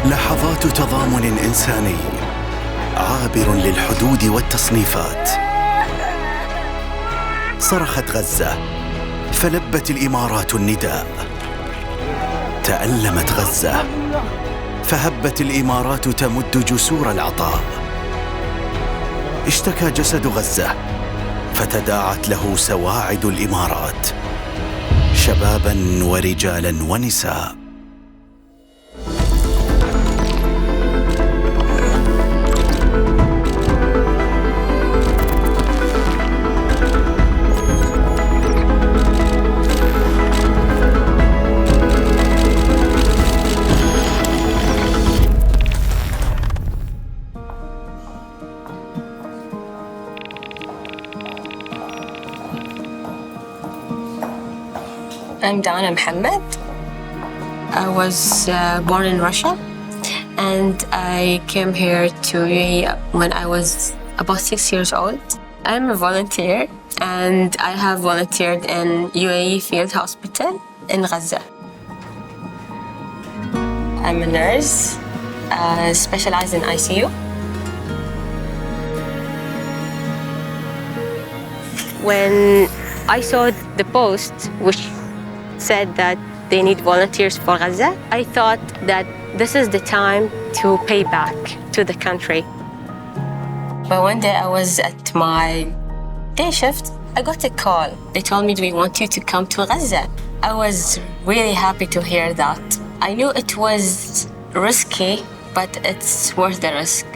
لحظات تضامن إنساني عابر للحدود والتصنيفات. صرخت غزة فلبت الإمارات النداء. تألمت غزة فهبت الإمارات تمد جسور العطاء. اشتكى جسد غزة فتداعت له سواعد الإمارات، شباباً ورجالاً ونساء. I'm Dana Mohammed. I was born in Russia and I came here to UAE when I was about 6 years old. I'm a volunteer and I have volunteered in UAE Field Hospital in Gaza. I'm a nurse, specialized in ICU. When I saw the post which said that they need volunteers for Gaza, I thought that this is the time to pay back to the country. But one day I was at my day shift, I got a call. They told me, we want you to come to Gaza. I was really happy to hear that. I knew it was risky, but it's worth the risk.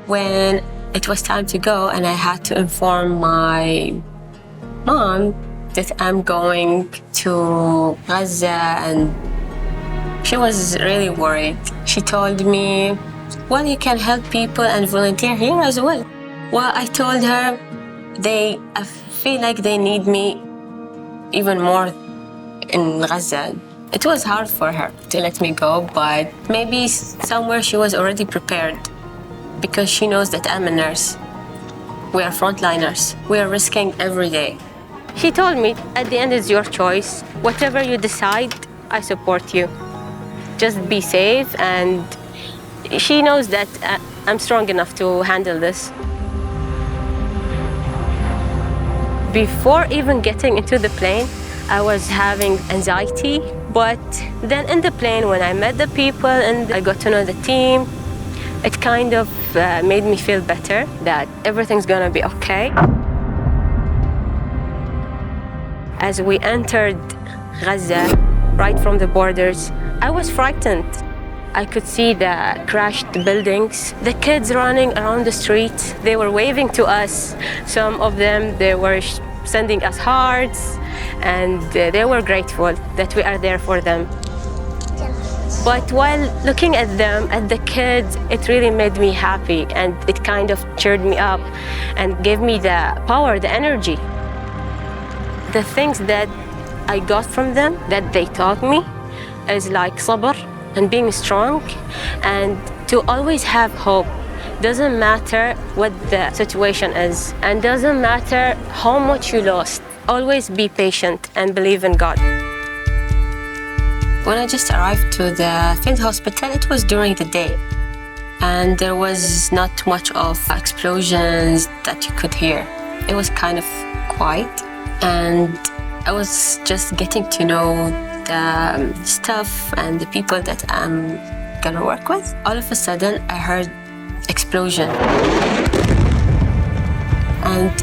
When it was time to go and I had to inform my mom that I'm going to Gaza, and she was really worried. She told me, well, you can help people and volunteer here as well. Well, I told her I feel like they need me even more in Gaza. It was hard for her to let me go, but maybe somewhere she was already prepared because she knows that I'm a nurse. We are frontliners. We are risking every day. She told me, at the end it's your choice. Whatever you decide, I support you. Just be safe, and she knows that I'm strong enough to handle this. Before even getting into the plane, I was having anxiety, but then in the plane, when I met the people and I got to know the team, it kind of made me feel better that everything's gonna be okay. As we entered Gaza, right from the borders, I was frightened. I could see the crashed buildings, the kids running around the streets. They were waving to us. Some of them, they were sending us hearts, and they were grateful that we are there for them. But while looking at them, at the kids, it really made me happy, and it kind of cheered me up and gave me the power, the energy. The things that I got from them, that they taught me, is like sabr and being strong, and to always have hope. Doesn't matter what the situation is, and doesn't matter how much you lost. Always be patient and believe in God. When I just arrived to the field hospital, it was during the day, and there was not much of explosions that you could hear. It was kind of quiet. And I was just getting to know the staff and the people that I'm gonna work with. All of a sudden, I heard explosion. And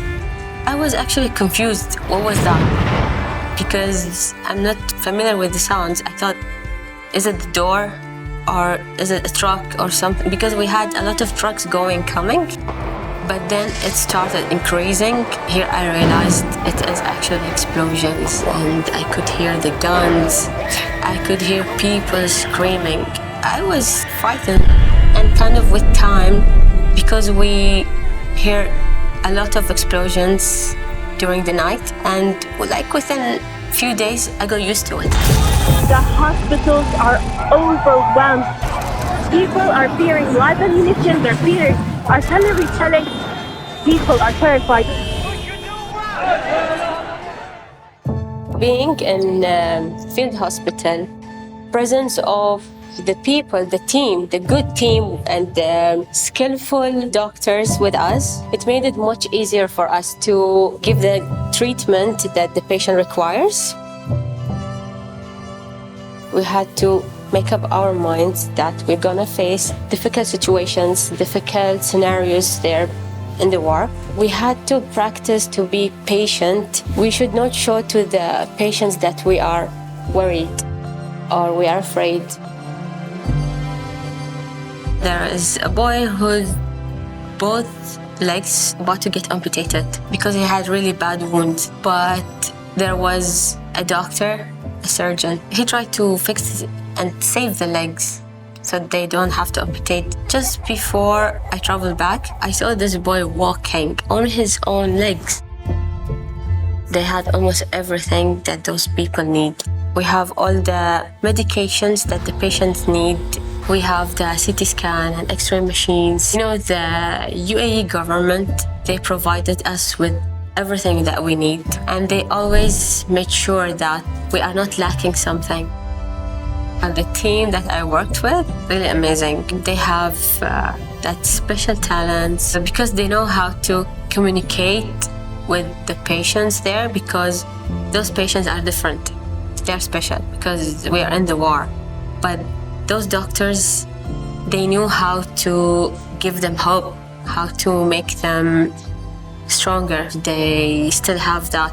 I was actually confused. What was that? Because I'm not familiar with the sounds. I thought, is it the door or is it a truck or something? Because we had a lot of trucks coming. But then it started increasing. Here I realized it is actually explosions, and I could hear the guns. I could hear people screaming. I was frightened, and kind of with time, because we hear a lot of explosions during the night, and like within a few days, I got used to it. The hospitals are overwhelmed. People are fearing live ammunition. Their fears are telling. People are terrified. Being in field hospital, presence of the people, the team, the good team and the skillful doctors with us, it made it much easier for us to give the treatment that the patient requires. We had to make up our minds that we're gonna face difficult situations, difficult scenarios there in the war. We had to practice to be patient. We should not show to the patients that we are worried or we are afraid. There is a boy whose both legs about to get amputated because he had really bad wounds. But there was a doctor, a surgeon. He tried to fix and save the legs so they don't have to amputate. Just before I traveled back, I saw this boy walking on his own legs. They had almost everything that those people need. We have all the medications that the patients need. We have the CT scan and X-ray machines. You know, the UAE government, they provided us with everything that we need. And they always made sure that we are not lacking something. And the team that I worked with, really amazing. They have that special talents because they know how to communicate with the patients there because those patients are different. They're special because we are in the war. But those doctors, they knew how to give them hope, how to make them stronger. They still have that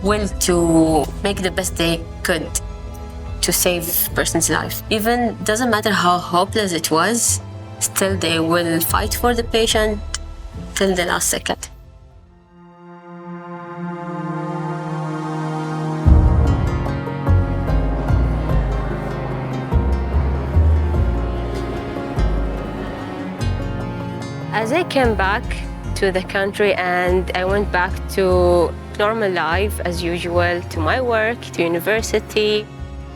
will to make the best they could to save a person's life. Even doesn't matter how hopeless it was, still they will fight for the patient till the last second. As I came back to the country and I went back to normal life as usual, to my work, to university.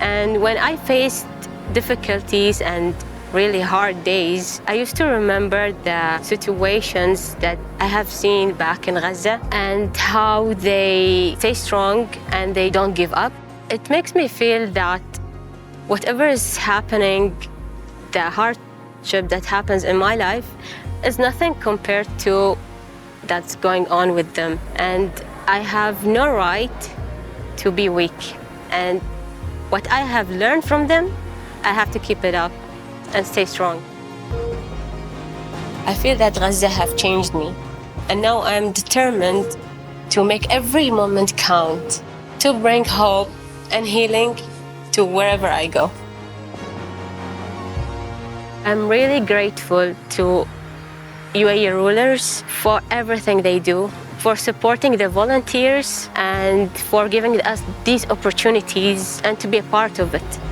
And when I faced difficulties and really hard days, I used to remember the situations that I have seen back in Gaza and how they stay strong and they don't give up. It makes me feel that whatever is happening, the hardship that happens in my life is nothing compared to that's going on with them. And I have no right to be weak. And what I have learned from them, I have to keep it up and stay strong. I feel that Gaza have changed me. And now I'm determined to make every moment count, to bring hope and healing to wherever I go. I'm really grateful to UAE rulers for everything they do, for supporting the volunteers and for giving us these opportunities and to be a part of it.